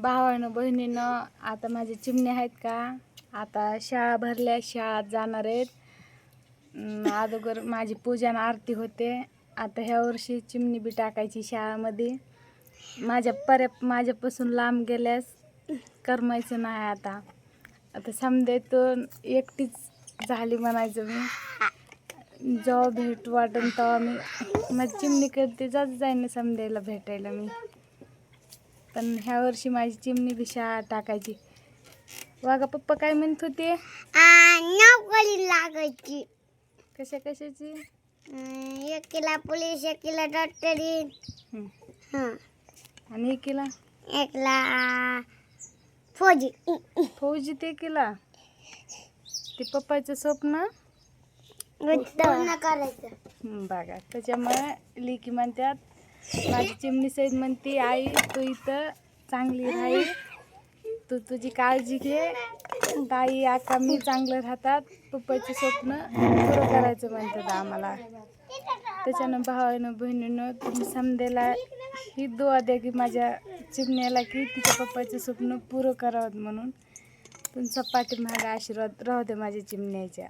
भावानं बहिणीनं आता माझे चिमणे आहेत का, आता शाळा भरल्या, शाळेत जाणार आहेत. अगोदर माझी पूजा आणि आरती होते. आता ह्या वर्षी चिमणी बी टाकायची शाळेमध्ये. माझ्यापासून लांब गेल्यास करमायचं नाही. आता समजायचं एकटीच झाली म्हणायचं. मी जेव्हा भेट वाटन तेव्हा मी माझी चिमणी करते, जात जाईन समजायला भेटायला मी. पण ह्या वर्षी माझी चिमणी बी शाळा टाकायची. वागा पप्पा काय म्हणत होते? नोकरी लागायची. कशाची? एकीला पोलीस, एकीला डॉक्टरी, आणि एकीला फौजी. फौजी. ते केला ते पप्पाचं स्वप्न पूर्ण करायचं. बघा, त्याच्यामुळे लेकी म्हणतात, माझी चिमणी सहित म्हणते, आई तू इथं चांगली राही, तू तुझी काळजी घे. ताई आका मी चांगलं राहतात, पप्पाचे स्वप्न पुरं करायचं म्हणतात आम्हाला. त्याच्यानं भावानं बहिणीनं तुम्ही समजायला ही दुआ द्या की माझ्या चिमण्याला की तिच्या पप्पाचे स्वप्न पुरं करावं म्हणून. तुमचा पाठीमागे आशीर्वाद राहू दे माझ्या चिमण्याच्या.